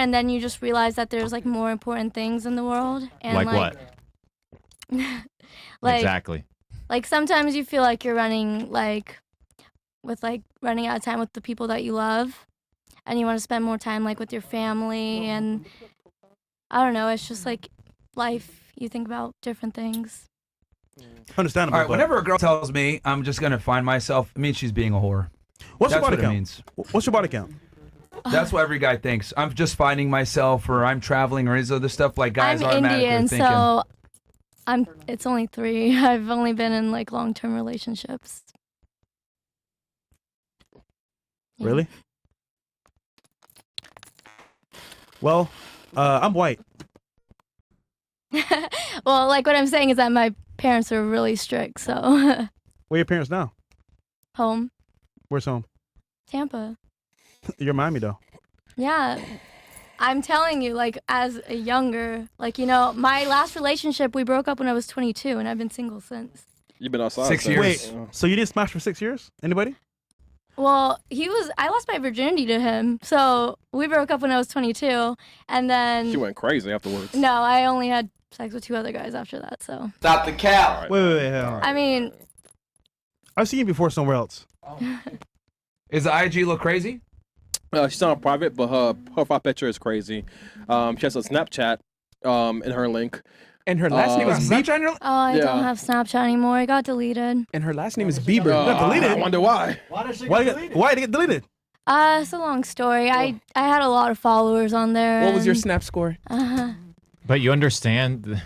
and then you just realize that there's like more important things in the world. And like what? Exactly. Like sometimes you feel like you're running running out of time with the people that you love, and you want to spend more time like with your family, and I don't know, it's just like life, you think about different things. Understandable. All right, whenever a girl tells me I'm just gonna find myself, it means she's being a whore. What's your That's body what count? it means. What's your body count? That's what every guy thinks. I'm just finding myself, or I'm traveling, or is other stuff like guys I'm automatically Indian, thinking. so it's only 3. I've only been in like long-term relationships. Yeah. Really? Well, I'm white. Well, like what I'm saying is that my parents are really strict, so Where are your parents now? home, Where's home? Tampa. You're Miami though. Yeah. I'm telling you, like, as a younger, like, you know, my last relationship, we broke up when I was 22, and I've been single since. You've been outside 6 since. years. Wait, so you didn't smash for 6 years? Anybody? Well, I lost my virginity to him, so we broke up when I was 22, and then... She went crazy afterwards. No, I only had sex with 2 other guys after that, so... Stop the cap. Wait. Hold on. I mean... I've seen you before somewhere else. Is the IG look crazy? She's on private, but her profile picture is crazy. She has a Snapchat in her link. And her last name is Snapchat. Oh, I don't have Snapchat anymore. It got deleted. And her last name is Bieber. I wonder why. Why did it get deleted? It's a long story. I had a lot of followers on there. What was your and- Snap score? But you understand,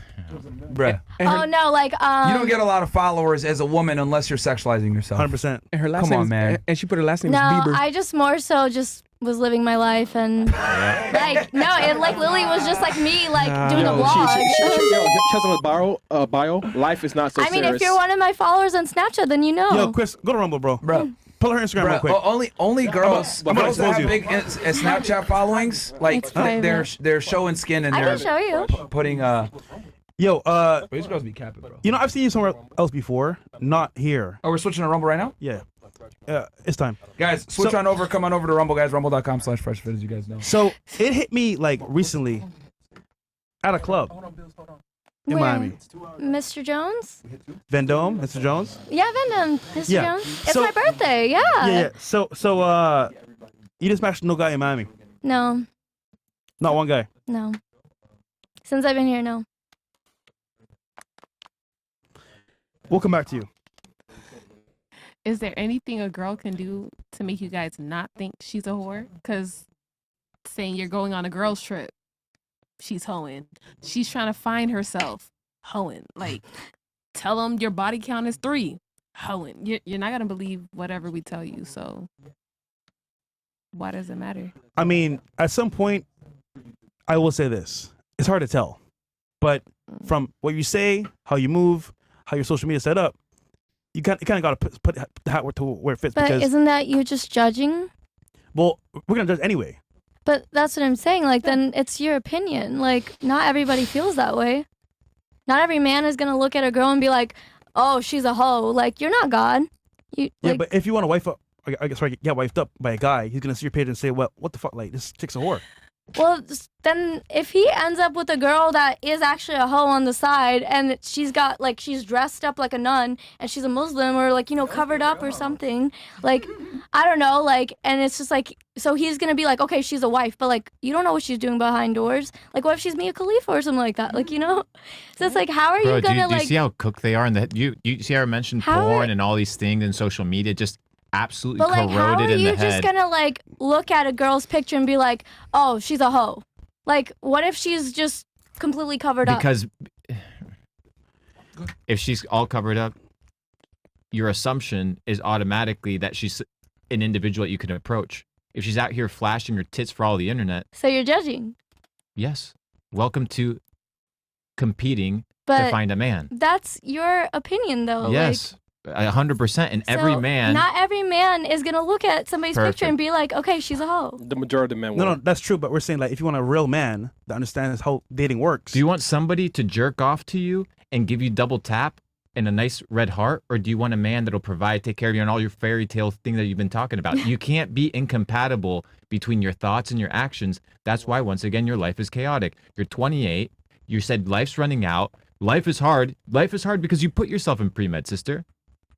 Bruh. Oh, no, like, You don't get a lot of followers as a woman unless you're sexualizing yourself. 100%. And her last Come name on, is, man. And she put her last name No, is Bieber. I just more so just was living my life, and like Lily was just like me, like doing a vlog. She has on a bio. Life is not so I mean, serious. if you're one of my followers on Snapchat, then you know. Yo, Chris, go to Rumble, bro. Bro. Pull her Instagram real quick. Only girls, I'm gonna girls that expose have you. big Snapchat followings, like It's private. they're showing skin and I they're can show you. putting Yo, these girls be capping, bro. you know, I've seen you somewhere else before, not here. Oh, we're switching to Rumble right now? Yeah. It's time. Guys, switch So- on over. Come on over to Rumble, guys. Rumble.com/FreshFit, as you guys know. So it hit me like recently at a club in Where? Miami. Mr. Jones? Vendome, Mr. Jones. Yeah, Vendome, Mr. Yeah. Jones. It's So- my birthday. Yeah. Yeah. So you didn't smash no guy in Miami. No, Not one guy. no. Since I've been here, no. We'll come back to you. Is there anything a girl can do to make you guys not think she's a whore? Because saying you're going on a girls' trip, she's hoeing. She's trying to find herself, hoeing. Like, tell them your body count is 3, hoeing. You're not going to believe whatever we tell you, so why does it matter? I mean, at some point, I will say this. It's hard to tell. But from what you say, how you move, how your social media set up, you kind of got to put the hat to where it fits. But because, isn't that you just judging? well, we're going to judge anyway. But that's what I'm saying. Like, then it's your opinion. Like, not everybody feels that way. Not every man is going to look at a girl and be like, oh, she's a hoe. Like, you're not God. You, Yeah, like, but if you want to wife up, I guess, get wifed up by a guy, he's going to see your page and say, well, what the fuck? Like, this chick's a whore. well, then if he ends up with a girl that is actually a hoe on the side, and she's got, like, she's dressed up like a nun, and she's a Muslim, or, like, you know, covered up or something, like, I don't know, like, and it's just like, so he's gonna be like, okay, she's a wife, but, like, you don't know what she's doing behind doors. Like, what if she's Mia Khalifa or something like that? Like, you know? So it's like, how are bro, you gonna, do you like... see how cooked they are? And that you see how I mentioned porn and all these things in social media just absolutely But, like, how corroded are in the you just head. gonna, like, look at a girl's picture and be like, oh, she's a hoe? Like, what if she's just completely covered up? Because if she's all covered up, your assumption is automatically that she's an individual that you can approach. If she's out here flashing her tits for all the internet, So you're judging. yes, welcome to competing But to find a man. that's your opinion, though. Yes, 100%. And every So man, not every man is gonna look at somebody's picture and be like, okay, she's a hoe. The majority of men No, won't. that's true. But we're saying, like, if you want a real man that understands how dating works. do you want somebody to jerk off to you and give you double tap and a nice red heart, or do you want a man that'll provide, take care of you, and all your fairy tale thing that you've been talking about? You can't be incompatible between your thoughts and your actions. That's why, once again, your life is chaotic. You're 28. You said life's running out. Life is hard. Life is hard because you put yourself in pre-med, sister.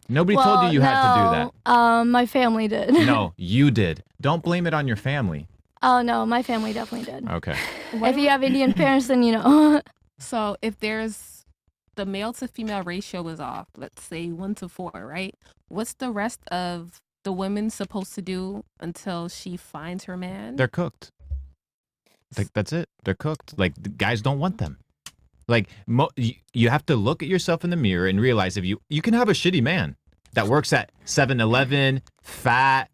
Nobody told you had to do that. My family did. No, you did. Don't blame it on your family. Oh no, my family definitely did. Okay. If you have Indian parents, then you know. So if there's the male to female ratio is off, let's say 1-4, right? What's the rest of the women supposed to do until she finds her man? They're cooked. Like, that's it. They're cooked. Like, the guys don't want them. Like, you have to look at yourself in the mirror and realize if you can have a shitty man that works at 7-Eleven, fat,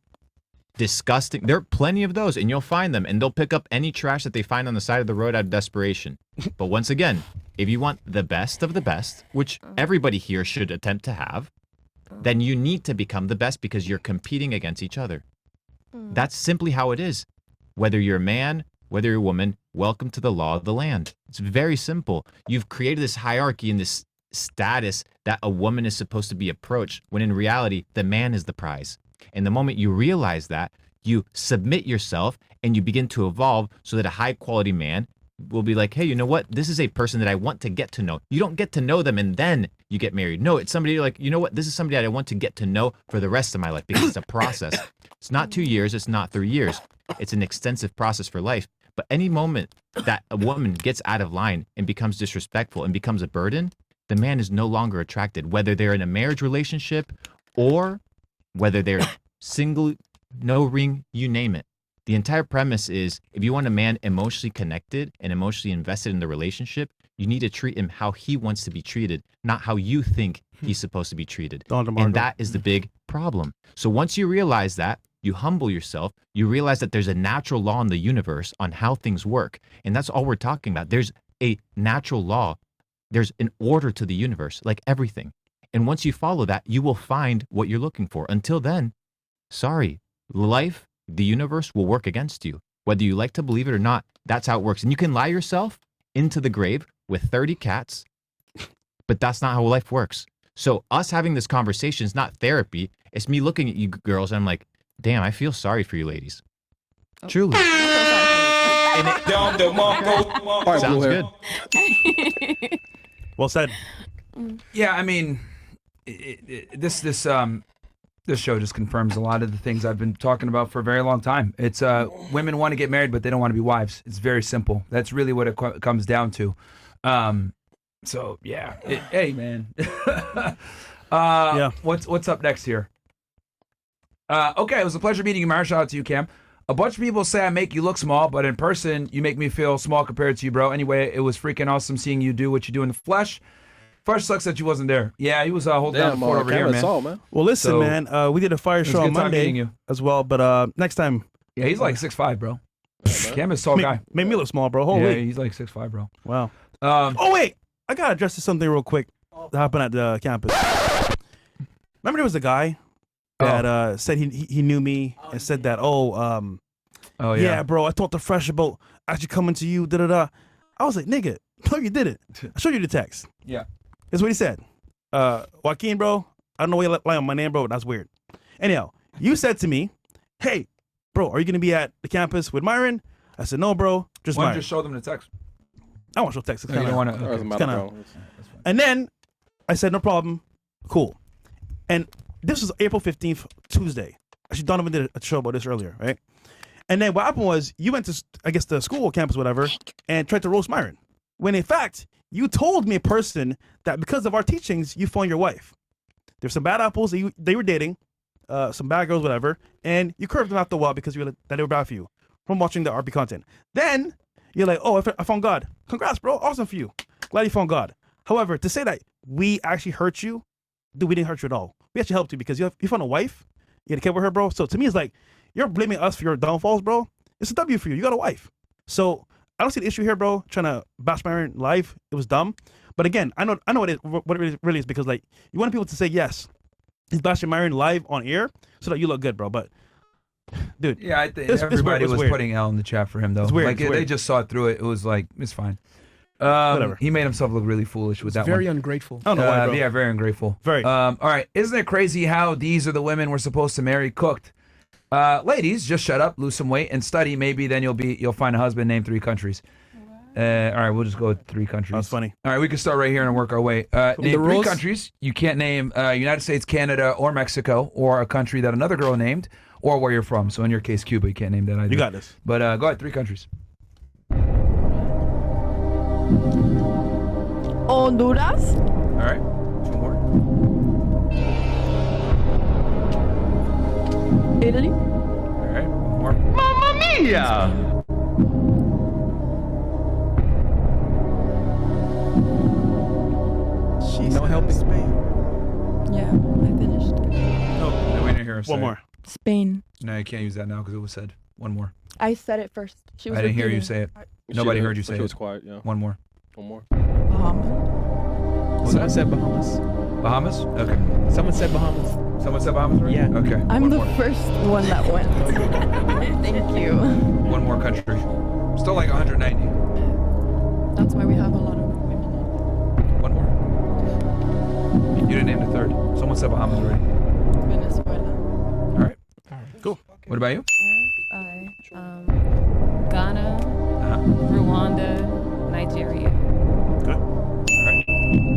disgusting. There are plenty of those, and you'll find them, and they'll pick up any trash that they find on the side of the road out of desperation. But once again, if you want the best of the best, which everybody here should attempt to have, then you need to become the best because you're competing against each other. That's simply how it is. Whether you're a man, whether you're a woman, welcome to the law of the land. It's very simple. You've created this hierarchy and this status that a woman is supposed to be approached, when in reality, the man is the prize. And the moment you realize that, you submit yourself and you begin to evolve so that a high quality man will be like, hey, you know what? This is a person that I want to get to know. You don't get to know them and then you get married. No, it's somebody you're like, you know what? This is somebody that I want to get to know for the rest of my life, because it's a process. It's not 2 years. It's not 3 years. It's an extensive process for life. But any moment that a woman gets out of line and becomes disrespectful and becomes a burden, the man is no longer attracted, whether they're in a marriage relationship or whether they're single, no ring, you name it. The entire premise is, if you want a man emotionally connected and emotionally invested in the relationship, you need to treat him how he wants to be treated, not how you think he's supposed to be treated. And that is the big problem. So once you realize that, you humble yourself, you realize that there's a natural law in the universe on how things work. And that's all we're talking about. There's a natural law. There's an order to the universe, like everything. And once you follow that, you will find what you're looking for. Until then, sorry, life, the universe will work against you. Whether you like to believe it or not, that's how it works. And you can lie yourself into the grave with 30 cats, but that's not how life works. So us having this conversation is not therapy. It's me looking at you girls and I'm like, damn, I feel sorry for you ladies. Truly. And it sounds good. Well said. Yeah, I mean, this show just confirms a lot of the things I've been talking about for a very long time. It's women want to get married, but they don't want to be wives. It's very simple. That's really what it comes down to. So yeah, hey man. Yeah. What's up next here? Okay, it was a pleasure meeting you, Myron. Shout out to you, Cam. A bunch of people say I make you look small, but in person, you make me feel small compared to you, bro. Anyway, it was freaking awesome seeing you do what you do in the flesh. Fresh sucks that you wasn't there. Yeah, he was holding down the fort over here, man. Man. Well, listen, So, man, we did a fire show on Monday you. as well, but next time, Yeah, he's like 6'5", bro. Cam is a tall guy. make me look small, bro. Yeah, Holy. he's like 6'5", bro. Wow. Oh, wait. I got to address something real quick that happened at the campus. Remember there was a guy that said he knew me and said that, yeah, bro, I talked to Fresh about actually coming to you, da-da-da. I was like, nigga, no, you didn't. I showed you the text. Yeah. That's what he said. Joaquin, bro, I don't know why you lie on my name, bro, but that's weird. Anyhow, you said to me, hey, bro, are you going to be at the campus with Myron? I said, no, bro, just Why don't Myron. you just show them the text? I want to show text. It's No, you kinda- don't want to. Doesn't matter, kinda- bro. And then I said, no problem. Cool. And this was April 15th, Tuesday. Actually, Donovan did a show about this earlier, right? And then what happened was you went to, I guess, the school campus, whatever, and tried to roast Myron. When in fact, you told me in person that because of our teachings, you found your wife. There's some bad apples that they were dating, some bad girls, whatever, and you curved them after a while because you realized that they were bad for you from watching the RP content. Then you're like, oh, I found God. Congrats, bro. Awesome for you. Glad you found God. However, to say that we actually hurt you, dude, we didn't hurt you at all. We actually helped you because you found a wife. You had to care with her, bro. So to me, it's like, you're blaming us for your downfalls, bro. It's a W for you. You got a wife. So I don't see the issue here, bro. Trying to bash Myron live. It was dumb. But again, I know what it really is, because like you want people to say yes, he's bashing Myron live on air so that you look good, bro. But dude, Yeah, I think this everybody was weird. putting L in the chat for him, though. It's weird, Like it's they weird. just saw through it. It was like, it's fine. Whatever. He made himself look really foolish with that Very one. ungrateful. I don't know why, bro. Yeah, very ungrateful. Very. All right. Isn't it crazy how these are the women we're supposed to marry cooked? Ladies, just shut up, lose some weight, and study. Maybe then you'll find a husband named 3 countries. All right, we'll just go with 3 countries. That's funny. All right, we can start right here and work our way. Name 3 rules? countries. You can't name United States, Canada, or Mexico, or a country that another girl named, or where you're from. So in your case, Cuba, you can't name that either. You got this. But go ahead, 3 countries. Honduras. All right, 2 more. Italy. All right, 1 more. Mamma mia! No helping. Spain. Yeah, I finished. No, we didn't hear her say One it. more. Spain. No, you can't use that now because it was said. 1 more. I said it first. She was I didn't hear you repeating. say it. Nobody heard you say She it. was quiet. Yeah. 1 more. 1 more. Bahamas. Someone said Bahamas. Bahamas? Okay. Someone said Bahamas. Someone said Bahamas already? Yeah. Okay. I'm one the more. first one that went. Thank you. 1 more country. Still like 190. That's why we have a lot of women. 1 more. You didn't name the 3rd. Someone said Bahamas already. Venezuela. All right. Cool. What about you? Ghana, Uh-huh. Rwanda, Nigeria. Good. All right.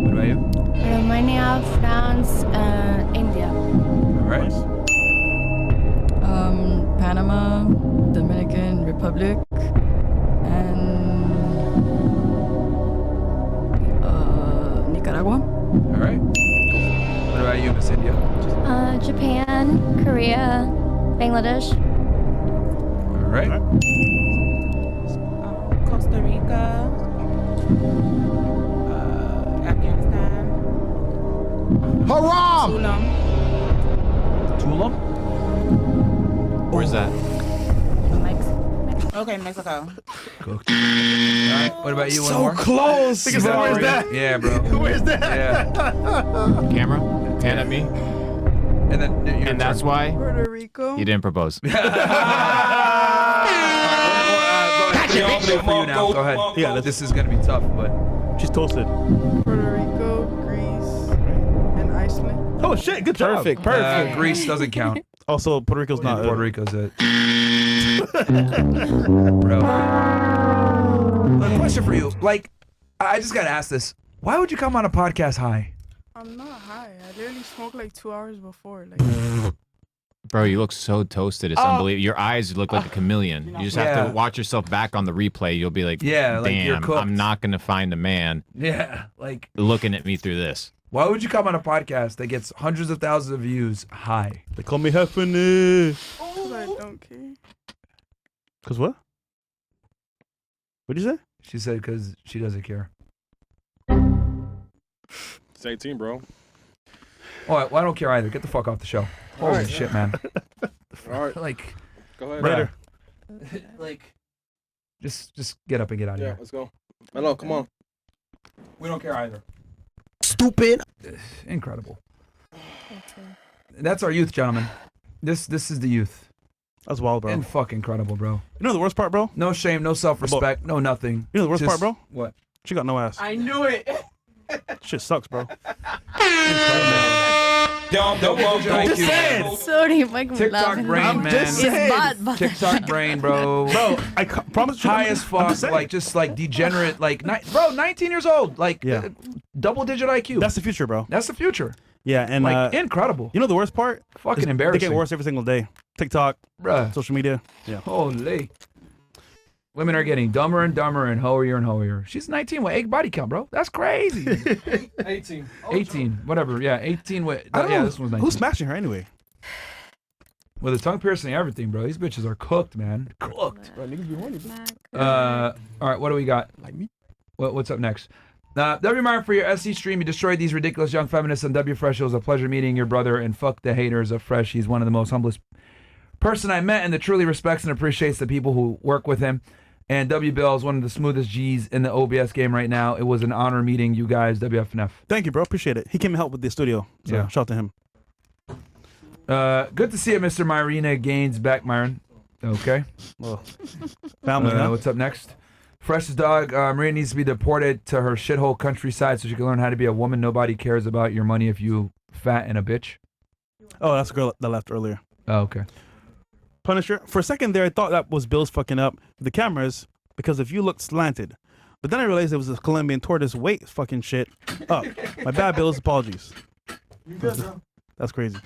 What about you? Romania, France, India. All right. Panama, Dominican Republic, and Nicaragua. All right. What about you, Miss India? Japan, Korea, Bangladesh. All right. Costa Rica, Afghanistan, Haram! Tulam. Tulam? Where's that? Okay, Mexico. Cooked. All right. What about you? 1 more? close. Is that where's for you? that? Yeah, bro. Where's that? Yeah. Camera? Hand at me. And then your And that's why Puerto Rico. you didn't propose. Go ahead. For you now. Go ahead. Yeah, This is gonna be tough, but She's toasted. Puerto Rico, Greece, and Iceland. Oh shit! Good job. Perfect. Perfect. Greece doesn't count. Also, Puerto Rico's not. Puerto Rico's it. Bro. A question for you. Like, I just gotta ask this. Why would you come on a podcast high? I'm not high. I literally smoked like 2 hours before. Like, Bro, you look so toasted. It's unbelievable. Your eyes look like a chameleon. You just have Yeah. to watch yourself back on the replay. You'll be like, Yeah, like, you're damn, cooked." I'm not going to find a man Yeah. Like, looking at me through this. why would you come on a podcast that gets hundreds of thousands of views high? They call me Heffernan. because I don't care. Cause what? What'd you say? She said because she doesn't care. It's 18, bro. Oh, well, I don't care either. Get the fuck off the show. Holy shit, man. All right. Like, Go ahead. Later. like, just get up and get out of Yeah, here. let's go. Hello, come on. We don't care either. Stupid. Incredible. That's our youth, gentlemen. This is the youth. That's wild, bro. And fuck incredible, bro. You know the worst part, bro? No shame, no self-respect, no nothing. You know the worst Just- part, bro? What? She got no ass. I knew it. Shit sucks, bro. Sorry, Mike. TikTok brain, man. It's bad, but TikTok brain, bro. Bro, I promise you. High as fuck, like just like degenerate, like bro, 19 years old, like Yeah. double-digit IQ. That's the future, bro. That's the future. Yeah, and Like incredible. you know the worst part? Fucking Is They embarrassing. get worse every single day. TikTok, Bruh. social media. Yeah. Holy. Women are getting dumber and dumber and hoier and hoier. She's 19 with 8 body count, bro. That's crazy. 18. 18, whatever. Yeah, 18 with. I don't yeah, know. this one's 19. Who's smashing her anyway? With a tongue piercing and everything, bro. These bitches are cooked, man. Cooked. Bro, niggas be horny. Bro. All right, what do we got? Like me. What's up next? W. Myron, for your SC stream, you destroyed these ridiculous young feminists on W. Fresh. It was a pleasure meeting your brother, and fuck the haters of Fresh. He's one of the most humblest person I met and that truly respects and appreciates the people who work with him. And W. Bill is one of the smoothest G's in the OBS game right now. It was an honor meeting you guys, WFNF. Thank you, bro. Appreciate it. He came and helped with the studio. So Yeah. shout out to him. Good to see you, Mr. Myrina Gaines back, Myron. Okay. Well, family, huh? What's up next? Fresh's dog, Maria needs to be deported to her shithole countryside so she can learn how to be a woman. Nobody cares about your money if you fat and a bitch. Oh, that's the girl that left earlier. Oh, okay. Punisher. For a second there, I thought that was Bill's fucking up the cameras because if you looked slanted. But then I realized it was a Colombian tortoise weight fucking shit up. My bad, Bill's. Apologies. That's crazy.